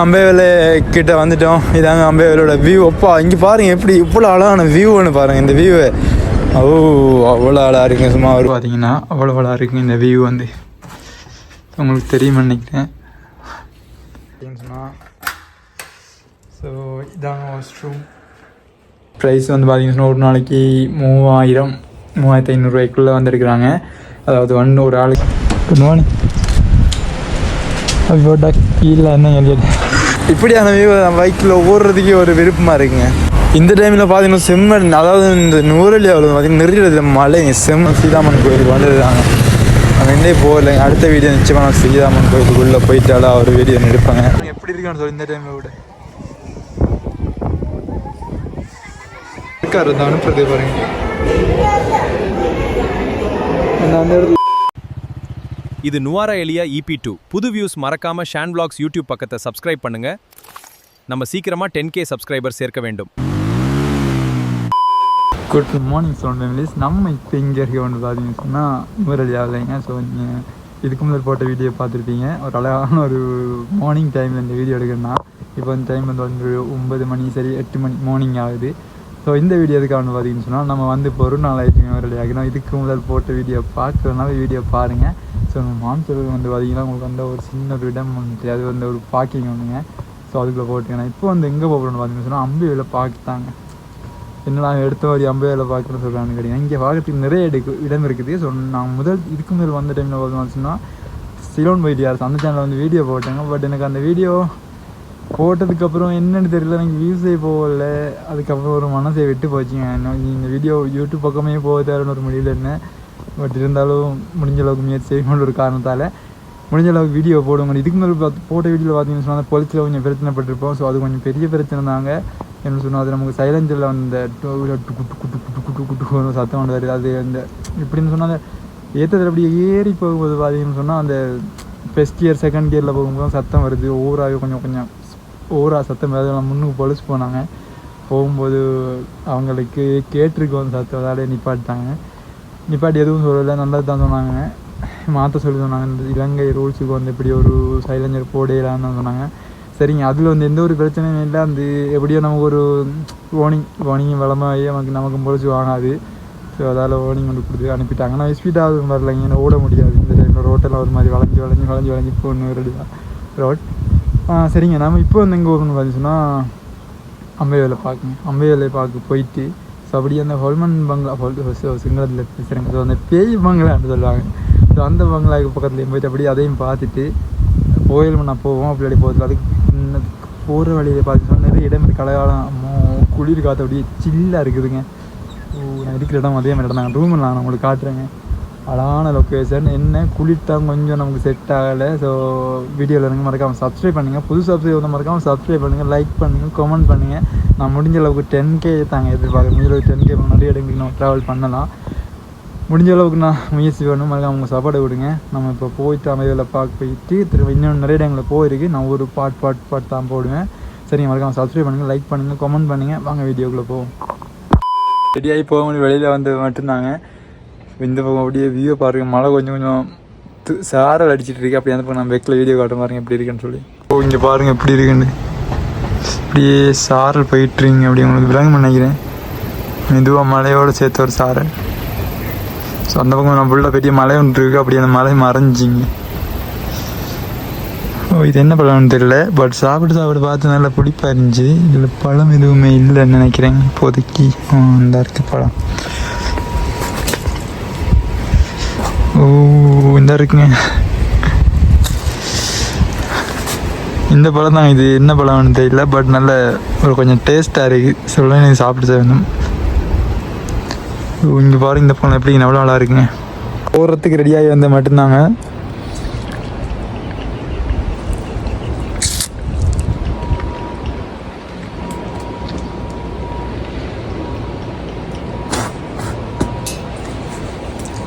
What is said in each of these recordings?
அம்பேவேலை கிட்ட வந்துட்டோம். இதாங்க அம்பேவேலோட வியூ. அப்பா இங்கே பாருங்கள் எப்படி இவ்வளோ அழகான வியூன்னு பாருங்கள். இந்த வியூவை அவ்வளோ அழகாக இருக்குங்க. சும்மா அவர் பார்த்தீங்கன்னா அவ்வளோ அழகாக இருக்குங்க இந்த வியூ வந்து. உங்களுக்கு தெரியுமா நினைக்கிறேன். சொன்னால் ஸோ இதாங்க வாஷ்ரூம். ப்ரைஸ் வந்து பார்த்தீங்கன்னா ஒரு நாளைக்கு 3500 வந்துருக்குறாங்க. அதாவது ஒரு ஆளுக்கு குட் மார்னிங் அப்போட்டா கீழே என்ன எழுதியது. இப்படியான பைக்கில் ஓடுறதுக்கே ஒரு விருப்பமாக இருக்குங்க. இந்த டைமில் பார்த்தீங்கன்னா செம்மன், அதாவது இந்த நூறலியாவில் பார்த்தீங்கன்னா நிறைய மலை செம்மன் சீதாமன் கோயிலுக்கு வந்துருக்காங்க. நான் ரெண்டே போகலைங்க. அடுத்த வீடியோ நிச்சயமாக நான் சீதாமன் கோயிலுக்குள்ளே போயிட்டாலும் ஒரு வீடியோ எடுப்பாங்க. எப்படி இருக்கான்னு சொல்லி இந்த டைமில் விட இருக்காரு தான் அனுப்புறது பாருங்க. இது நுவாரா எலியா EP2 புது வியூஸ். மறக்காம ஷான் vlogs யூடியூப் பக்கத்தை சப்ஸ்கிரைப் பண்ணுங்க. நம்ம சீக்கிரமா 10K சப்ஸ்கிரைபர் சேர்க்க வேண்டும். Good morning families. நம்ம இப்போ இங்கே இருக்க ஒன்று பார்த்தீங்கன்னு சொன்னால் நுவரெலியாவில்லைங்க. ஸோ நீங்கள் இதுக்கு முதல் போட்ட வீடியோ பார்த்துருப்பீங்க. ஒரு அழகான ஒரு மார்னிங் டைமில் இந்த வீடியோ எடுக்கிறேன்னா இப்போ அந்த டைம் வந்து 9 மணி சரி 8 மணி மார்னிங் ஆகுது. ஸோ இந்த வீடியோ எதுக்காக வந்து பார்த்தீங்கன்னு சொன்னால் நம்ம வந்து இப்போ ஒரு நாள் ஆகிடுச்சு நுவரெலியாகணும். இதுக்கு முதல் போட்ட வீடியோ பார்க்குறதுனால வீடியோ பாருங்கள். ஸோ மாம்சல் வந்து பார்த்திங்கன்னா உங்களுக்கு வந்து ஒரு சின்ன ஒரு இடம் வந்துட்டு அது வந்து ஒரு பார்க்கிங் ஒன்றுங்க. ஸோ அதுக்குள்ளே போட்டுக்கணும். இப்போ வந்து எங்கே போகணும்னு பார்த்தீங்கன்னு சொன்னால் அம்பேவேலை பார்க்குத்தாங்க. என்னடா எடுத்த மாதிரி அம்பேவேலை பார்க்குறேன்னு சொல்கிறான்னு கேட்டீங்க. இங்கே பார்க்கறதுக்கு நிறைய இடம் இருக்குது. ஸோ நான் இதுக்கு முதல் வந்த டைமில் பார்த்தோம்னு சொன்னால் சிலோன் போயிட்டு அந்த சேனலில் வந்து வீடியோ போட்டாங்க. பட் எனக்கு அந்த வீடியோ போட்டதுக்கப்புறம் என்னென்னு தெரியல, எனக்கு வியூஸே போகல. அதுக்கப்புறம் ஒரு மனசை விட்டு போச்சுங்க. இந்த வீடியோ யூடியூப் பக்கமே போக தேவைன்னு ஒரு முடிவில் இருந்தேன். பட் இருந்தாலும் முடிஞ்ச அளவுக்கு முயற்சி செய்யணுன்ற ஒரு காரணத்தால் முடிஞ்ச அளவுக்கு வீடியோ போடுவாங்க. இதுக்கு மேலே போட்ட வீடியோவில் பார்த்தீங்கன்னு சொன்னால் பொலிச்சில் கொஞ்சம் பிரச்சனைப்பட்டிருப்போம். ஸோ அது கொஞ்சம் பெரிய பிரச்சனை தாங்க. என்ன சொன்னால் அது நமக்கு சைலன்ஸில் அந்த குட்டு சத்தம் கொண்டு வருது. அது அந்த இப்படின்னு சொன்னால் ஏற்றத்தில் அப்படி ஏறி போகும்போது பார்த்தீங்கன்னு சொன்னால் அந்த ஃபஸ்ட் இயர் செகண்ட் இயரில் போகும்போது சத்தம் வருது. ஓவராக கொஞ்சம் ஓவராக சத்தம் வருது. முன்னுக்கு பொலிச்சு போனாங்க. போகும்போது அவங்களுக்கு கேட்டிருக்கு வந்து சத்தம், அதாலே நிப்பாட்டி எதுவும் சொல்லலை. நல்லது தான் சொன்னாங்க. மாற்ற சொல்லி சொன்னாங்க. இந்த இலங்கை ரூல்ஸுக்கு வந்து இப்படி ஒரு சைலஞ்சர் போடையிலான்னு தான் சொன்னாங்க. சரிங்க, அதில் வந்து எந்த ஒரு பிரச்சனையும் இல்லை. அந்த எப்படியோ நமக்கு ஒரு வார்னிங் வளமாகி நமக்கு பொழிச்சு வாங்காது. ஸோ அதால் வார்னிங் வந்து கொடுத்து அனுப்பிட்டாங்க. நான் ஸ்பீடாக வரலைங்க, ஏன்னா ஓட முடியாது இந்த டைமில். ரோட்டெல்லாம் ஒரு மாதிரி வளைஞ்சு போகணும் ரெடியாக ரோட். சரிங்க, நம்ம இப்போ வந்து எங்கே போகணும்னு பார்த்தீங்கன்னா அம்பேவேலை பார்க்க போயிட்டு ஸோ அப்படியே அந்த ஹொல்மன் பங்களா சிங்களத்தில் பேசுகிறாங்க. ஸோ அந்த பேய் பங்களான்னு சொல்லுவாங்க. ஸோ அந்த பங்களாவுக்கு பக்கத்துலேயும் போயிட்டு அப்படியே அதையும் பார்த்துட்டு கோயிலும் நான் போவோம். அப்படி போகிறதுல அதுக்கு போகிற வழியில் பார்த்துட்டோம் நிறைய இடம் இருக்குது. கலையாளம் குளிர் காற்று அப்படியே சில்லாக இருக்குதுங்க. நான் இருக்கிற இடம் அதே மாதிரி இடம் நாங்கள் ரூமில் நான் உங்களுக்கு காட்டுறேங்க. அழகான லொக்கேஷன். என்ன குளிர்தான் கொஞ்சம் நமக்கு செட் ஆகலை. ஸோ வீடியோவில் இருங்க, மறக்காமல் சப்ஸ்கிரைப் பண்ணுங்கள். புது சப்ஸ்கிரைப் வந்து மறக்காமல் சப்ஸ்கிரைப் பண்ணுங்கள், லைக் பண்ணுங்கள், கமெண்ட் பண்ணுங்கள். நான் முடிஞ்ச அளவுக்கு 10K தாங்க எதிர்பார்க்குறேன். முடிஞ்ச அளவுக்கு 10K நிறைய இடங்களுக்கு நம்ம ட்ராவல் பண்ணலாம். முடிஞ்ச அளவுக்கு நான் முயற்சி பண்ணணும். மறக்காம அவங்க சாப்பாடு விடுங்க. நம்ம இப்போ போயிட்டு அம்பேவேலை பார்க்க போயிட்டு திரும்ப இன்னும் நிறைய இடங்களில் போயிருக்கு. நான் ஒரு பாட் தான் போடுவேன். சரிங்க, மறக்காமல் சப்ஸ்கிரைப் பண்ணுங்கள், லைக் பண்ணுங்கள், கமெண்ட் பண்ணுங்கள். வாங்க வீடியோக்குள்ளே போவோம். ரெடியாகி போக முடியும். வெளியில் வந்து மட்டும்தாங்க. இந்த பக்கம் அப்படியே வியூ பாருங்கள். மழை கொஞ்சம் சாரல் அடிச்சிட்டு இருக்கு. அப்படி அந்த பக்கம் நம்ம வெக்கில் வீடியோ காட்ட பாருங்க எப்படி இருக்குன்னு சொல்லி. இங்கே பாருங்கள் எப்படி இருக்குன்னு. அப்படியே சாரல் போயிட்டுருங்க. அப்படி உங்களுக்கு விளங்க நினைக்கிறேன். மெதுவாக மழையோடு சேர்த்து ஒரு சாரல். ஸோ அந்த பக்கம் நம்ம ஃபுல்லாக பெரிய மலை ஒன்று இருக்குது. அப்படி அந்த மலை மறைஞ்சிங்க. இது என்ன பழம்னு தெரியல. பட் சாப்பிட்டு பார்த்து நல்லா பிடிப்பாக இருந்துச்சு. இதில் பழம் எதுவுமே இல்லைன்னு நினைக்கிறேன் இப்போதைக்கு. இந்த இருக்குது பழம். இந்த இருக்குங்க இந்த பழம் தான். இது என்ன பழம்னு தெரியல. பட் நல்ல ஒரு கொஞ்சம் டேஸ்ட்டாக இருக்குது. சொல்ல எனக்கு சாப்பிட்டு வேணும். இங்கே பாருங்க இந்த பழம் எப்படி எவ்வளோ நல்லா இருக்குங்க. போகிறதுக்கு ரெடியாகி வந்த மட்டும்தாங்க.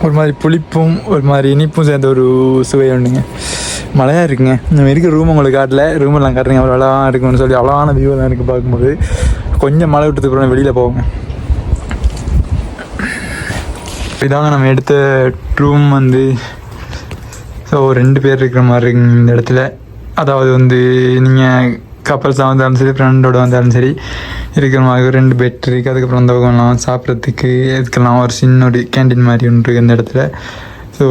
ஒரு மாதிரி புளிப்பும் ஒரு மாதிரி இனிப்பும் சேர்ந்த ஒரு சுவை உண்டுங்க. மழையாக இருக்குங்க. நம்ம இருக்கிற ரூம் உங்களுக்கு காட்டல. ரூமெல்லாம் காட்டுறீங்க அவ்வளோ அழகாக இருக்குன்னு சொல்லி அழகான வியூவெல்லாம் இருக்குது பார்க்கும்போது. கொஞ்சம் மழை விட்டதுக்கு அப்புறம் வெளியில் போவோங்க. இதாங்க நம்ம எடுத்த ரூம் வந்து. ஸோ 2 பேர் இருக்கிற மாதிரி இருக்குங்க இந்த இடத்துல. அதாவது வந்து நீங்கள் கப்பல்ஸாக வந்தாலும் சரி ஃப்ரெண்டோட வந்தாலும் சரி இருக்கிற மாதிரி 2 பெட் இருக்குது. அதுக்கப்புறம் அந்த பக்கம்லாம் சாப்பிட்றதுக்கு இதுக்கெல்லாம் ஒரு சின்ன ஒரு கேண்டீன் மாதிரி ஒன்று இருக்குது இந்த இடத்துல. ஸோ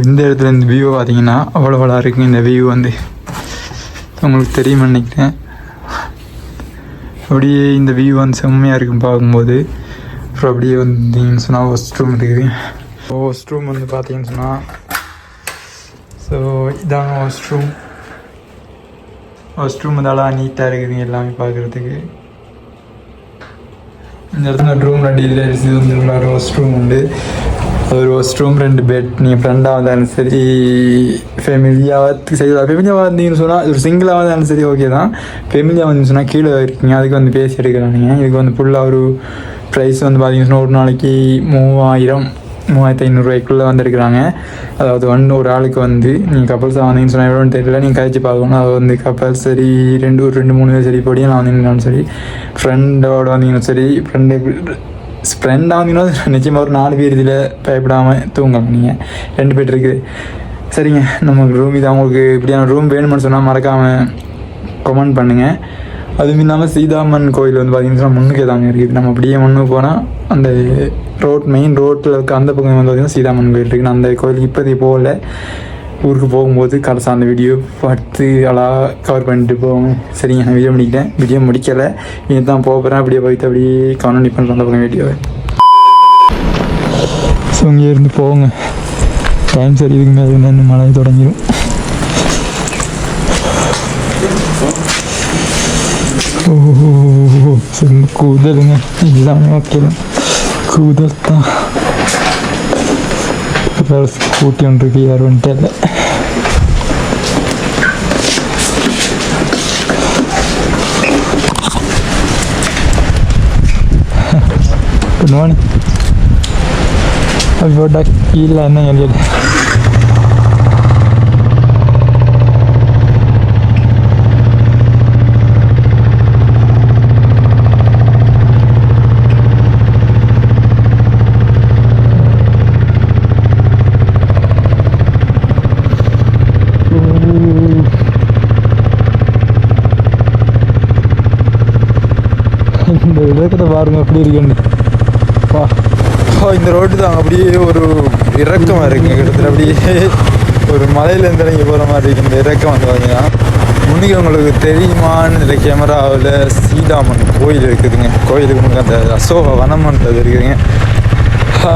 இந்த இடத்துல இந்த வியூ பார்த்தீங்கன்னா அவ்வளோ இருக்குது. இந்த வியூ வந்து உங்களுக்கு தெரியுமா நினைக்கிறேன். அப்படியே இந்த வியூ வந்து செம்மையாக இருக்குன்னு பார்க்கும்போது அப்புறம் அப்படியே வந்தீங்கன்னு சொன்னால் வாஷ் ரூம் இருக்குது. வாஷ் ரூம் வந்து பார்த்தீங்கன்னு சொன்னால் ஸோ இதாங்க வாஷ் ரூம் வந்து அழகாக நீட்டாக இருக்குதுங்க எல்லாமே பார்க்குறதுக்கு. இந்த இடத்துல ரூம் 2 இதில் இது வந்து வாஷ் ரூம் உண்டு. ஒரு வாஷ் ரூம் 2 பெட். நீங்கள் ஃப்ரெண்டாக வந்தாலும் சரி ஃபேமிலியாக செய்யலாம். ஃபேமிலியாக வந்தீங்கன்னு சொன்னால் ஒரு சிங்கிளாக வந்தாலும் சரி ஓகே தான். ஃபேமிலியாக வந்தீங்கன்னு சொன்னால் கீழே இருக்கீங்க, அதுக்கு வந்து பேசி எடுக்கலாம் நீங்கள். இதுக்கு வந்து ஃபுல்லாக ஒரு ப்ரைஸ் வந்து பார்த்தீங்கன்னா ஒரு நாளைக்கு 3500 வந்துருக்குறாங்க. அதாவது ஒரு ஆளுக்கு வந்து நீங்கள் கப்பல்ஸாக வந்தீங்கன்னு சொன்னால் எவ்வளோன்னு தெரியல, நீங்கள் கழிச்சு பார்க்கணும். அது வந்து கப்பல் சரி 2-3 பேர் சரி பொடியாக வந்தீங்கன்னாலும் சரி ஃப்ரெண்டோட வந்தீங்கன்னு சரி ஃப்ரெண்டாக வந்தீங்கன்னா நிச்சயமாக ஒரு 4 பேர் இதில் பயப்படாமல் தூங்கலாம். நீங்கள் 2 பேர் இருக்குது. சரிங்க, நமக்கு ரூம் இது உங்களுக்கு இப்படியான ரூம் வேணும்னு சொன்னால் மறக்காமல் கமெண்ட் பண்ணுங்கள். அதுவும் இல்லாமல் சீதாமன் கோயில் வந்து பார்த்திங்கன்னா முன்னுக்கே தாங்க இருக்குது. நம்ம அப்படியே முன்னுக்கு போனால் அந்த மெயின் ரோட்டில் இருக்க அந்த பக்கம் வந்து பார்த்திங்கன்னா சீதாமன் கோயில் இருக்குது. நான் அந்த கோயிலுக்கு இப்போதைக்கு போகல, ஊருக்கு போகும்போது கடைசி அந்த வீடியோ பார்த்து அழகாக கவர் பண்ணிட்டு போவோங்க. சரிங்க, நான் வீடியோ முடிக்கலை, இனி தான் போகிறேன். அப்படியே போயிட்டு அப்படியே கவனம் பண்ணுறேன் அந்த பக்கம் வீடியோவை. ஸோ இங்கே இருந்து போங்க, டைம் சரி இதுக்கு மேலே இருந்தால் மழை தொடங்கிடும். ஓ கூதலுங்க எல்லாமே ஓகே தான், கூதல் தான். ஸ்கூட்டி ஒன்று இருக்கு, யார் வந்துட்டு இல்லை. Good morning. அப்படி போட்டா கீழே என்ன எழுதிடு. இந்த இலக்கத்தை பாருங்க எப்படி இருக்குன்னு. இந்த ரோட்டு தான் அப்படியே ஒரு இறக்கமாக இருக்குங்க. கிட்டத்தட்ட அப்படியே ஒரு மலையிலேருந்து இறங்கி போகிற மாதிரி இருக்குது இந்த இறக்கம் வந்து பார்த்தீங்கன்னா. முன்னுக்கு உங்களுக்கு தெரியுமான்னு இந்த கேமராவில் சீதாமன் கோயில் இருக்குதுங்க. கோயிலுக்கு முன்னாடி அந்த அசோக வனம்ன்றது இருக்குதுங்க.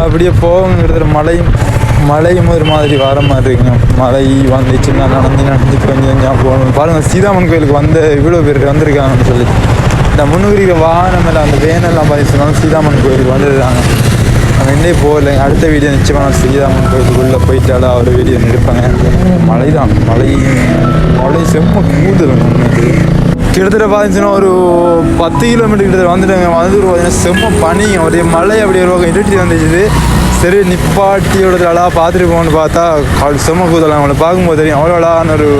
அப்படியே போகங்க. கிட்டத்தட்ட மலையும் ஒரு மாதிரி வர மாதிரி இருக்குங்க. மழை வந்துச்சுன்னா நடந்து கொஞ்சம் போகணும். பாருங்கள், சீதாமன் கோயிலுக்கு இவ்வளோ பேர் வந்திருக்காங்கன்னு சொல்லி. இந்த முன்னுக்கு வாகனம் மேலே அந்த வேனெல்லாம் பார்த்துச்சுனாலும் சீதாமன் கோயிலுக்கு வந்துடுறாங்க. நம்ம இன்னே போகலை. அடுத்த வீடியோ நிச்சயமாக நான் சீதாமன் கோயிலுக்குள்ளே போயிட்டாலும் ஒரு வீடியோ எடுப்பாங்க. மழை தான், மழை செம்ம கூடுதல். கிட்டத்தட்ட பார்த்துச்சுன்னா ஒரு 10 கிலோமீட்டர் கிட்டத்தட்ட வந்துட்டாங்க. பார்த்தீங்கன்னா செம்ம பனி, ஒரே மழை அப்படி ஒரு இருட்டி வந்துச்சு. சரி நிப்பாட்டியோட அழகாக பார்த்துட்டு போகணுன்னு பார்த்தா செம்ம கூதல். அவங்கள பார்க்கும்போது தெரியும் அவ்வளோ அழகான ஒரு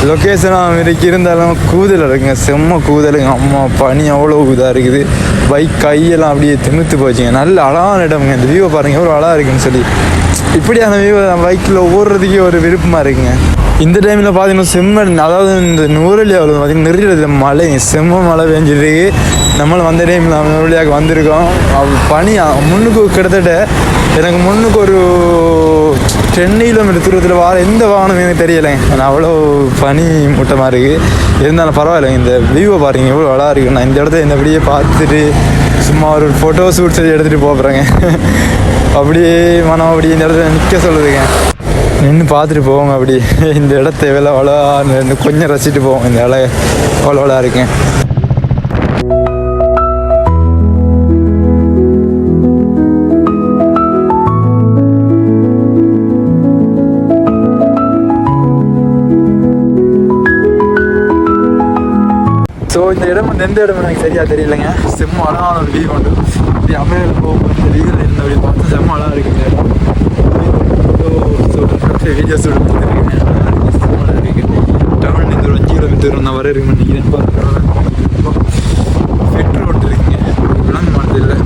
லொக்கேஷனாக இருந்தாலும் கூதல் இருக்குங்க, செம்ம கூதலுங்க. அம்மா பனி அவ்வளோ இதாக இருக்குது. பைக் கையெல்லாம் அப்படியே திமித்து போச்சுங்க. நல்ல அழகான இடமுங்க. இந்த வியூவை பாருங்கள் எவ்வளோ அழகாக இருக்குன்னு சொல்லி. இப்படியான வியூவை பைக்கில் ஓடுறதுக்கே ஒரு விருப்பமாக இருக்குங்க. இந்த டைமில் பார்த்தீங்கன்னா செம்ம, அதாவது இந்த நூறலியாவில் பார்த்தீங்கன்னா நிறைய மழை, செம்ம மழை பெஞ்சிருக்கு. நம்மளும் வந்த டைமில் நூறலியாவுக்கு வந்திருக்கோம். பனி முன்னுக்கு கிட்டத்தட்ட எனக்கு முன்னுக்கு ஒரு 10 கிலோமீட்டர் தூரத்தில் எந்த வாகனம் எனக்கு தெரியலைங்க. அவ்வளோ பனி மூட்டமாக இருக்குது. இருந்தாலும் பரவாயில்லைங்க. இந்த வியூவை பாருங்கள் எவ்வளோ அழகாக இருக்குது. நான் இந்த இடத்த இந்த அப்படியே பார்த்துட்டு சும்மா ஒரு ஃபோட்டோ ஷூட் சொல்லி எடுத்துகிட்டு போகிறேங்க. அப்படியே மனம் அப்படியே இந்த இடத்துல நிற்க சொல்லுதுங்க. நின்று பார்த்துட்டு போவோங்க. அப்படி இந்த இடத்த எவ்வளோ அவ்வளோ கொஞ்சம் ரசிச்சுட்டு போவோம். இந்த இலை அவ்வளோ அவ்வளோ இருக்கேன். ஸோ இந்த இடம் வந்து எந்த இடம் எனக்கு சரியாக தெரியலைங்க. செம்ம அழகான ஒரு வியூ உண்டு. இப்படி அமைதியில் போகும் இந்த வியூவில் இருந்து அப்படி பார்த்து செம்ம அழகாக இருக்குங்க. வீடியோஸ் எடுத்துருக்கேன். செம்ம அழகாக இருக்குது. டவுன் இந்த ஒரு 5 கிலோமீட்டர் நான் வர இருக்குன்னு நினைக்கிறேன். பெட்ரோல் ஓட்டு இருக்குங்க. விளங்க மாட்டதில்லை.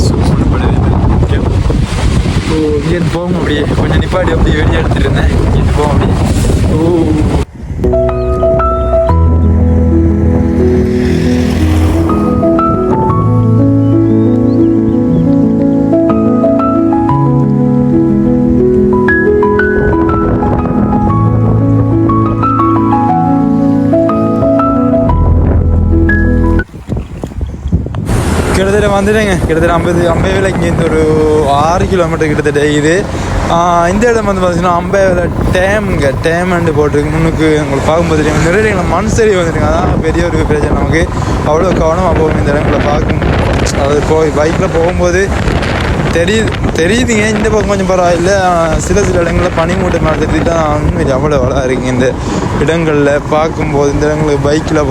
சூப்பர் படுது. ஓகே, ஸோ இங்கேருந்து போகும். அப்படியே கொஞ்சம் நிப்பாடி அப்படியே வெளியே எடுத்துகிட்டு இருந்தேன். இங்கேருந்து போவோம் அப்படியே. ஓ கிட்டத்தட்ட வந்துடுங்க. கிட்டத்தட்ட 50 வேலை இங்கேருந்து ஒரு 6 கிலோமீட்டர் கிட்டத்தட்ட இது. இந்த இடம் வந்து பார்த்தீங்கன்னா 50 வேலை டேம்னு போட்டிருக்கு. முன்னுக்கு உங்களுக்கு பார்க்கும்போது தெரியும். நிறைய இடங்கள் மண் சரி வந்துடுங்க. அதான் பெரிய ஒரு பிரச்சனை நமக்கு. அவ்வளோ கவனமாக போகணும் இந்த இடங்களை பார்க்கும். அதாவது பைக்கில் போகும்போது தெரியுதுங்க. இந்த பக்கம் கொஞ்சம் பரவாயில்லை. சில இடங்களில் பனிமூட்டம் நடத்திட்டு தான் அவ்வளோ வளம் இருக்குங்க இந்த இடங்களில் பார்க்கும்போது. இந்த இடங்களுக்கு பைக்கில்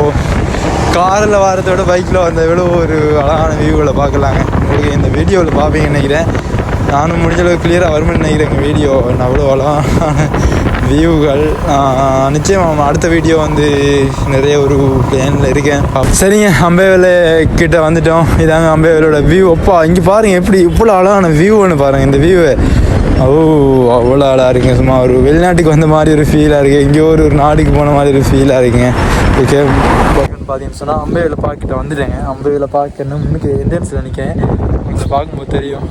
காரில் வரதோட பைக்கில் வந்த எவ்வளோ ஒரு அழகான வியூவில் பார்க்கலாங்க. உங்களுக்கு இந்த வீடியோவில் பார்ப்பீங்கன்னு நினைக்கிறேன். நானும் முடிஞ்சளவுக்கு கிளியராக வரும்னு நினைக்கிறேன் எங்கள் வீடியோ. அவ்வளோ அழகான வியூகள். நிச்சயம் அடுத்த வீடியோ வந்து நிறைய ஒரு பிளானில் இருக்கேன். சரிங்க, அம்பேவேலை கிட்ட வந்துட்டோம். இதாங்க அம்பேவேலோட வியூ. அப்பா இங்கே பாருங்கள் எப்படி இவ்வளோ அழகான வியூன்னு பாருங்கள். இந்த வியூவை அவ்வளோ அழகாக இருக்குங்க. சும்மா ஒரு வெளிநாட்டுக்கு வந்த மாதிரி ஒரு ஃபீலாக இருக்குது. இங்கே ஒரு நாடுக்கு போன மாதிரி ஒரு ஃபீலாக இருக்குங்க. ஓகே, பார்த்தீங்கன்னு சொன்னால் அம்பேவேலை பார்க்கிட்ட வந்துட்டேங்க. அம்பேவேலை பார்க்கணும் முன்னுக்கு என்ட்ரன்ஸில் நிற்கேன். உங்களுக்கு பார்க்கும்போது தெரியும்.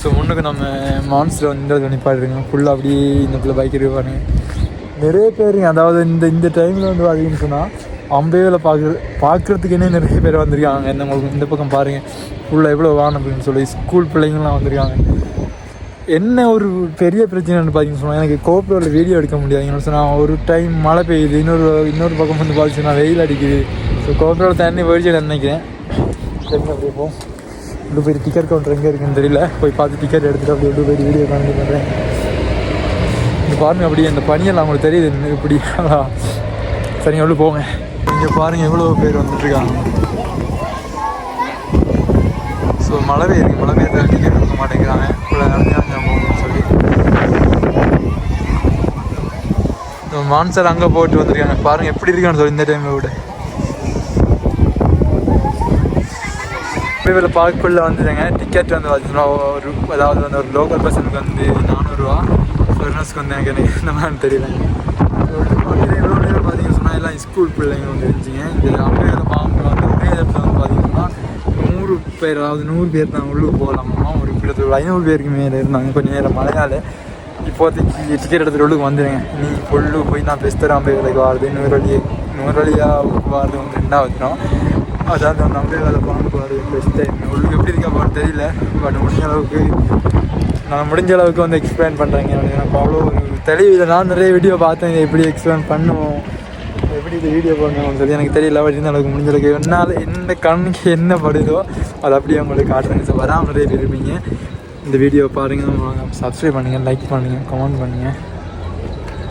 ஸோ முன்னுக்கு நம்ம மான்ஸ்டர் வந்து நிப்பாடுறீங்க. ஃபுல்லாக அப்படியே இந்த இடத்துல பைக் இருப்பாருங்க. நிறைய பேருங்க. அதாவது இந்த டைமில் வந்து பார்த்தீங்கன்னு சொன்னால் அம்பேவேலை பார்க்குறதுக்குன்னே நிறைய பேர் வந்திருக்காங்க. இந்த பக்கம் பாருங்கள் ஃபுல்லாக எவ்வளோ வானம் அப்படின்னு சொல்லி ஸ்கூல் பிள்ளைங்கள்லாம் வந்திருக்காங்க. என்ன ஒரு பெரிய பிரச்சனைன்னு பார்த்தீங்கன்னு சொன்னால் எனக்கு கோப்ரோவில் வீடியோ எடுக்க முடியாதுங்கன்னு சொன்னால் ஒரு டைம் மழை பெய்யுது, இன்னொரு பக்கம் வந்து பார்த்துச்சுன்னா வெயில் அடிக்குது. ஸோ கோப்ரோவில் தண்ணி போயிடுச்சு நினைக்கிறேன். சரிங்க, அப்படியே போவோம். உள்ளே போய் டிக்கெட் கவுண்டர் எங்கே இருக்குன்னு தெரியல. போய் பார்த்து டிக்கெட் எடுத்துகிட்டு அப்படியே உள்ளே போய் வீடியோ காண்டி பண்ணுறேன். இந்த பாருங்கள் அப்படியே அந்த பனியெல்லாம் உங்களுக்கு தெரியுது இப்படி. சரிங்க, உள்ளே போங்க. இங்கே பாருங்கள் எவ்வளோ பேர் வந்துட்டுருக்காங்க. ஸோ மழை பெய்யுது டிக்கெட் கொடுக்க மாட்டேங்கிறாங்க. இவ்வளோ போகணும்னு சொல்லி மான்சர் அங்கே போட்டு வந்துருக்காங்க. பாருங்கள் எப்படி இருக்கான்னு சொல்லி இந்த டைமை விட. அம்பேவேலை பார்க்குள்ள வந்துடுங்க. டிக்கெட் வந்து பார்த்தீங்கன்னா அதாவது வந்து ஒரு லோக்கல் பஸ்ஸுக்கு வந்து 400 ரூபா, ஃபாரினர்ஸ்க்கு வந்து எனக்கு இந்த மாதிரி தெரியல. இவ்வளோ நேரம் பார்த்தீங்கன்னு சொன்னால் எல்லாம் ஸ்கூல் பிள்ளைங்க வந்து இருந்துச்சிங்க. இந்த அம்பேவேலை பார்க்க வந்து ஒரே இடத்துல வந்து பார்த்தீங்கன்னா 100 பேர், அதாவது 100 பேர் தான் உள்ளுக்கு போகலாமா. ஒரு கிட்டத்தட்ட 500 பேருக்கு மேலே இருந்தாங்க. கொஞ்சம் நேரம் மழையால் இப்போதைக்கு டிக்கெட் எடுத்துகிட்டு உள்ளுக்கு வந்துடுங்க. நீ உள்ளுக்கு போய் நான் பெஸ்தர் அம்பேவேலைக்கு வாருது நூறு வழியாக வாருது வந்து 2வது தினம். அதாவது அந்த அம்பேவேலை பார்க்க வாருது பெஸ்ட் டைம். உள்ளுக்கு எப்படி இருக்கா பார்த்து தெரியல. பட் நான் முடிஞ்ச அளவுக்கு வந்து எக்ஸ்பிளைன் பண்ணுறேங்க. எனக்கு அவ்வளோ ஒரு தெளிவில்லை. நான் நிறைய வீடியோ பார்த்தேன் எப்படி எக்ஸ்பிளைன் பண்ணுவோம், எப்படி இந்த வீடியோ பண்ணணும்னு சொல்லி எனக்கு தெரியல. பட் இருந்த அளவுக்கு முடிஞ்ச அளவுக்கு என்னால் என்ன கண்ணுக்கு என்ன படுதோ அது அப்படியே உங்களுக்கு காட்டுறேங்க. ஸோ வராமல் நிறைய பேர் இருப்பீங்க. இந்த வீடியோ பாருங்கள், சப்ஸ்கிரைப் பண்ணுங்கள், லைக் பண்ணுங்கள், கமெண்ட் பண்ணுங்கள்.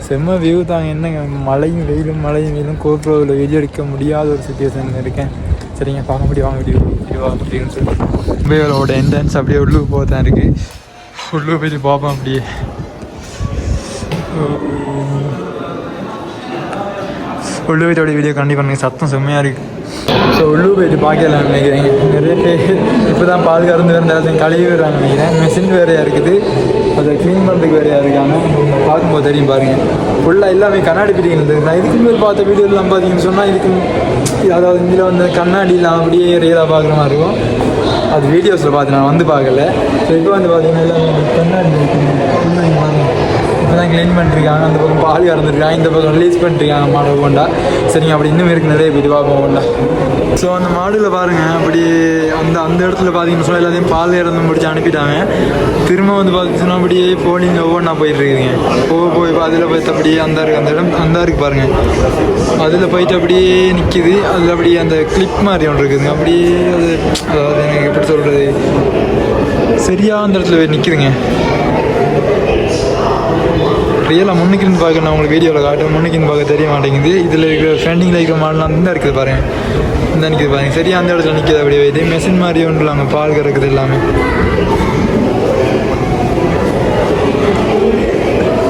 செம்ம வியூ தாங்க. என்னங்க மழையும் வெயிலும் கோப்ரோவில் வீடியோ எடுக்க முடியாத ஒரு சுச்சுவேஷனில் இருக்கேன். சரிங்க, பார்க்க முடியும் வாங்க வீடியோ அப்படின்னு சொல்லி அம்பேவேலோட என்ட்ரன்ஸ் அப்படியே உள்ளுக்கு போக தான் இருக்குது. உள்ளுக்கு போய் பார்ப்போம். அப்படியே உள்ளு போய்ட்டோட வீடியோ கண்டிப்பாக பண்ணுங்கள். சத்தம் செம்மையாக இருக்குது. ஸோ உள்ளு போய்ட்டு பார்க்கலாம் நினைக்கிறேன். நிறைய பேர் இப்போ தான் பால் கறந்து வேறு எல்லாத்தையும் கழுவி வர்றாங்க நினைக்கிறேன். மெஷின் வேறையாக இருக்குது, அதை க்ளீன் பண்ணுறதுக்கு வேறையாக இருக்காங்க. பார்க்கும்போது தெரியும் பாருங்கள். ஃபுல்லாக எல்லாமே கண்ணாடி பிடிக்கிறது. நான் இதுக்கு மேல் பார்த்த வீடியோலாம் பார்த்தீங்கன்னு சொன்னால் இதுக்கு அதாவது இதில் வந்து கண்ணாடிலாம் அப்படியே ரியலாக பார்க்குற மாதிரி இருக்கும். அது வீடியோஸில் பார்த்து நான் வந்து பார்க்கல. ஸோ இப்போ வந்து பார்த்தீங்கன்னா எல்லாமே கண்ணாடி இப்போ தான் க்ளீன் பண்ணிருக்காங்க. அந்த பக்கம் பால் கறந்துருக்காங்க, இந்த பக்கம் ரிலீஸ் பண்ணிருக்காங்க மாடு போண்டா. சரிங்க, அப்படி இன்னும் இருக்குது நிறைய பேர் பார்ப்போம் போண்டா. ஸோ அந்த மாடில் பாருங்கள் அப்படி அந்த இடத்துல பார்த்தீங்கன்னு சொன்னால் எல்லாத்தையும் பால் இறந்து முடிச்சு அனுப்பிட்டாங்க. திரும்ப வந்து பார்த்தீங்கன்னா அப்படியே போலிங்க ஒவ்வொன்றா போயிட்டுருக்குங்க. போய் அதில் போய்ட்டு அப்படியே அந்த இடம் இருக்கு பாருங்கள். அதில் போயிட்டு அப்படியே நிற்கிது. அதில் அப்படியே அந்த கிளிப் மாதிரி ஒன்று இருக்குதுங்க. அப்படியே அதாவது எனக்கு எப்படி சொல்கிறது, சரியாக அந்த இடத்துல போய் நிற்கிதுங்க. ரியலாக முன்னுக்கு இருந்து பார்க்க நான் உங்களுக்கு வீடியோவில் காட்டுறேன். முன்னுக்கு இருந்து பார்க்க தெரிய மாட்டேங்குது. இதில் இருக்கிற ஃப்ரெண்டிங்கில் இருக்கிற மாடலாம் தான் இருக்குது பாருங்கள். இந்த நிற்கிது பாருங்கள். சரியா அந்த இடத்துல நிற்கிது. அப்படியே இதே மெஷின் மாதிரி ஒன்றும் அங்கே பால் கறக்குது எல்லாமே.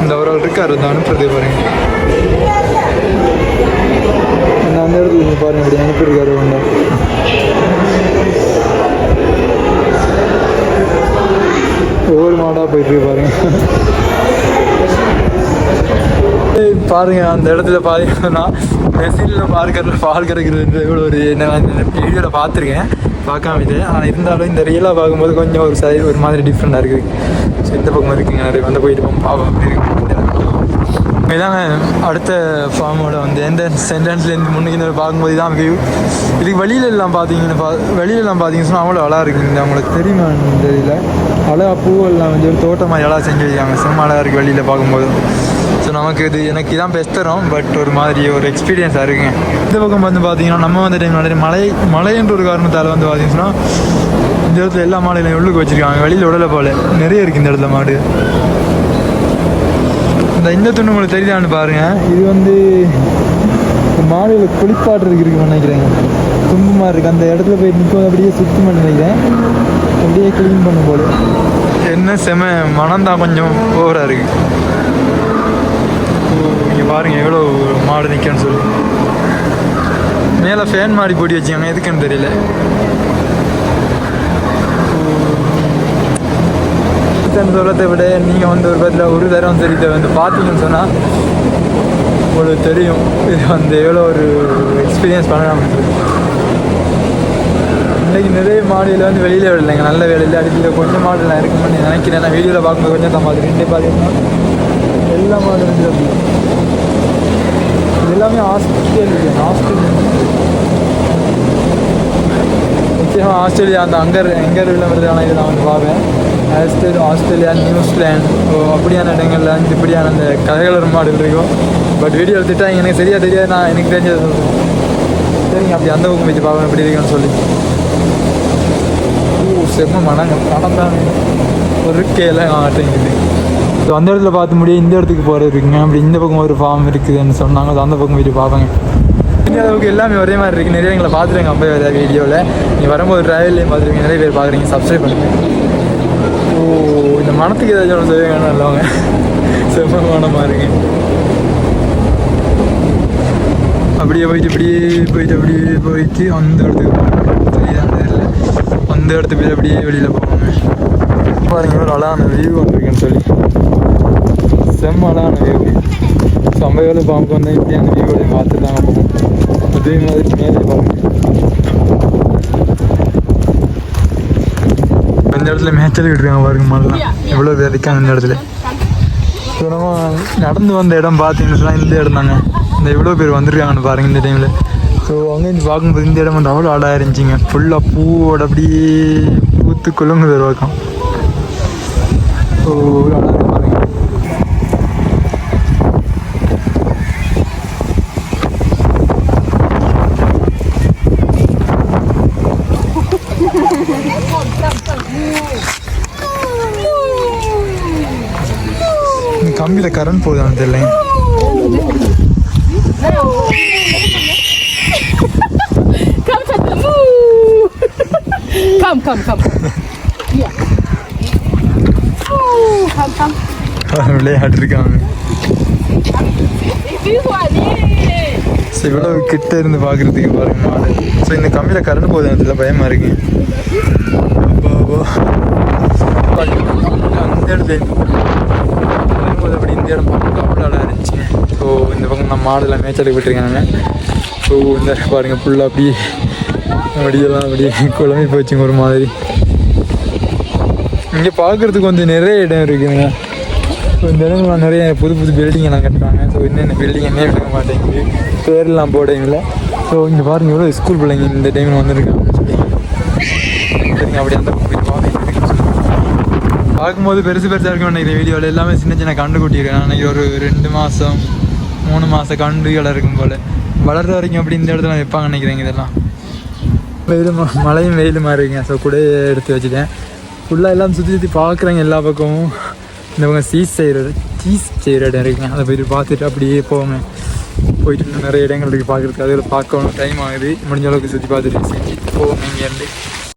இந்த ஒரு இருக்கார் வந்து அனுப்புறது பாருங்கள். அந்த இடத்துல பாருங்கள் அப்படி அனுப்பியிருக்காரு ஒன்றா. ஒவ்வொரு மாடாக போயிட்டு பாருங்க. பாருங்க அந்த இடத்துல பார்த்தீங்கன்னா மெஷினில் பால் கறக்கிறது எவ்வளோ ஒரு வீடியோவில் பார்த்துருக்கேன், பார்க்காம இது. ஆனால் இருந்தாலும் இந்த ரியலாக பார்க்கும்போது கொஞ்சம் ஒரு மாதிரி டிஃப்ரெண்டாக இருக்குது. ஸோ இந்த பக்கம் இருக்குங்க நிறைய வந்து போயிட்டு பாவம் அப்படி இருக்கு. இதாங்க அடுத்த ஃபார்மோட வந்து எந்த சென்டென்ஸ்லேருந்து முன்னுக்கு பார்க்கும்போது தான் வியூ. இதுக்கு வெளியிலெல்லாம் பார்த்தீங்கன்னு சொன்னால் அவ்வளோ அழகாக இருக்குங்க. அவங்களுக்கு தெரியுமா இந்த இதில் அழகா பூவெல்லாம் வந்து ஒரு தோட்டம் மாதிரி அழகாக செஞ்சு வைக்காங்க. செம்ம அழகாக இருக்குது வெளியில் பார்க்கும்போது. ஸோ நமக்கு இது எனக்கு இதான் பெஸ்ட் தரும், பட் ஒரு மாதிரி ஒரு எக்ஸ்பீரியன்ஸாக இருக்குங்க. இந்த பக்கம் வந்து பார்த்தீங்கன்னா நம்ம வந்து டைம் நிறைய மழைன்ற ஒரு காரணத்தால் வந்து பார்த்தீங்கன்னா இந்த இடத்துல எல்லா மாடுகளையும் உள்ளுக்கு வச்சுருக்காங்க. வெளியில் உடலை போல் நிறைய இருக்குது இந்த இடத்துல மாடு. இந்த துண்டு உங்களுக்கு தெரியுதான்னு பாருங்கள். இது வந்து மாடுகளை குளிப்பாட்டுறதுக்கு இருக்குன்னு நினைக்கிறேங்க. தும்பு மாதிரி இருக்குது. அந்த இடத்துல போய் நிற்கும் அப்படியே சுத்தம் பண்ணி நினைக்கிறேன். அப்படியே க்ளீன் பண்ணும் போல. என்ன செம மனம்தான் கொஞ்சம் ஓவராக இருக்குது. இங்கே பாருங்கள் எவ்வளோ மாடு நிற்கன்னு சொல்லி. மேலே ஃபேன் மாதிரி போட்டி வச்சுக்காங்க, எதுக்குன்னு தெரியல. சொல்றதை விட நீங்கள் வந்து ஒரு பத்தில் ஒரு தரம் சரி இதை வந்து பார்த்தீங்கன்னு சொன்னால் உங்களுக்கு தெரியும் இது வந்து எவ்வளோ ஒரு எக்ஸ்பீரியன்ஸ் பண்ணலாம். இன்றைக்கி நிறைய மாடியில் வந்து வெளியில் விடலைங்க, நல்ல வேலையில் அடிப்பில் கொஞ்சம் மாடலாம் இருக்குன்னு நினைக்கிறேன். நான் வீடியோவில் பார்க்கும்போது கொஞ்சம் தான் மாதிரி இன்றைக்கி பார்த்தீங்கன்னா எல்லா மாடு வந்து அப்படி இது எல்லாமே ஆஸ்திரேலியா நிச்சயமாக ஆஸ்திரேலியா அந்த எங்கரில் வருது. ஆனால் இதை நான் வந்து பார்ப்பேன். ஆஸ்திரேலியா, நியூசிலாந்து அப்படியான இடங்கள்ல வந்து இப்படியான அந்த கதைகளர் மாடுகள் இருக்கும். பட் வீடியோ எடுத்துட்டா எனக்கு சரியாக தெரியாது. நான் எனக்கு தெரிஞ்சது சொல்கிறேன். சரிங்க, அப்படி அந்த பக்கம் வச்சு பார்ப்பேன் எப்படி இருக்குன்னு சொல்லி. செம்ம நடந்தாங்க ஒரு கேலாம் ஆட்டங்குது. ஸோ அந்த இடத்துல பார்த்து முடியும் இந்த இடத்துக்கு போகிறது இருக்குங்க. அப்படி இந்த பக்கம் ஒரு ஃபார்ம் இருக்குதுன்னு சொன்னாங்க. அந்த பக்கம் போயிட்டு பார்ப்பாங்க. இந்த அளவுக்கு எல்லாமே ஒரே மாதிரி இருக்குது. நிறைய எங்களை பார்த்துருங்க அப்போ வேறு வீடியோவில். நீங்கள் வரும்போது ட்ராவல்லையும் பார்த்துருவீங்க. நிறைய பேர் பார்க்குறீங்க. சப்ஸ்கிரைப் பண்ணுங்கள். இந்த மனத்துக்கு ஏதாச்சும் ஒன்று செய்ய வேணும் இல்லவங்க. செம்ம மனமாக இருக்கு. அப்படியே போயிட்டு அந்த இடத்துக்கு சரிதான் தெரியல. அந்த இடத்துக்கு போய் அப்படியே வெளியில் போவாங்க. பாருங்க ஒரு அழகான வியூ வந்துருக்குன்னு சொல்லி. செம்ம அழகான வியூ. ஸோ 50 வேலை பாம்புக்கு வந்தால் இப்படி அந்த வியூவோடைய பார்த்துட்டு தாங்க போகும். அதே மாதிரி மேலே பாருங்க. இந்த இடத்துல மேய்ச்சல் விட்டுருக்காங்க பாருங்க. மாடலாம் எவ்வளோ பேர் இருக்காங்க இந்த இடத்துல. ஸோ நம்ம நடந்து வந்த இடம் பார்த்தீங்கன்னா இந்த இடம் தாங்க. இந்த எவ்வளோ பேர் வந்திருக்காங்கன்னு பாருங்கள் இந்த டைமில். ஸோ அங்கேருந்து பார்க்கும்போது இந்த இடம் வந்து அவ்வளோ அழகாக இருந்துச்சிங்க. ஃபுல்லாக பூவோட அப்படியே பூத்து குலுங்குது ஒரு பக்கம். ஸோ அழகாக பாருங்கள். கம்பியில் கரண்ட் போகுதான்னு தெரியல. விளையாட்டு இருக்காங்க. இவ்வளவு கிட்ட இருந்து பார்க்குறதுக்கு பாருங்க மாடு. ஸோ இந்த கம்பியில் கரண்ட் போகுது அதில் பயமாக இருக்கு. அந்த இடத்துல அப்படி இந்த இடம் பார்க்க அவ்வளோ அழகாக இருந்துச்சுங்க. ஸோ இந்த பக்கம் நம்ம மாடெல்லாம் மேய்ச்சலுக்கு விட்டுருக்காங்க. ஸோ இந்த பாருங்கள் ஃபுல்லாக அப்படியே அப்படியெல்லாம் அப்படியே குழம்பி போச்சுங்க ஒரு மாதிரி. இங்கே பார்க்குறதுக்கு கொஞ்சம் நிறைய இடம் இருக்குதுங்க. ஸோ இந்த இடங்கள்லாம் நிறைய புது பில்டிங்கெல்லாம் கட்டுறாங்க. ஸோ என்னென்ன பில்டிங் என்ன எடுக்க மாட்டேங்குது, பேரெல்லாம் போடைங்கள. ஸோ இங்கே பாருங்கள் எவ்வளோ ஸ்கூல் பிள்ளைங்க இந்த டைமில் வந்துருக்காங்கன்னு சொல்லி. சரிங்க, அப்படி அந்த பார்க்கும்போது பெருசாக இருக்குன்னு நினைக்கிறேன். வீடியோவில் எல்லாமே சின்ன கண்டு கூட்டியிருக்கேன். அன்றைக்கி ஒரு 2 மாதம் 3 மாத கண்டுகள் இருக்கும் போல் வளர்ற வரைக்கும் அப்படி இந்த இடத்துல வைப்பாங்க நினைக்கிறேங்க. இதெல்லாம் மழையும் வெயிலுமா இருக்குங்க. ஸோ கூட எடுத்து வச்சுட்டேன். ஃபுல்லாக எல்லாம் சுற்றி பார்க்குறாங்க எல்லா பக்கமும். இந்த பக்கம் சீஸ் செய்கிற இடம் இருக்குங்க. அதை போய்ட்டு பார்த்துட்டு அப்படியே போவாங்க. போயிட்டு நிறைய இடங்கள் இருக்குது பார்க்குறதுக்கு. அதில் பார்க்கணும், டைம் ஆகுது. முடிஞ்ச அளவுக்கு சுற்றி பார்த்துட்டு செஞ்சு போவோங்க இங்கேருந்து.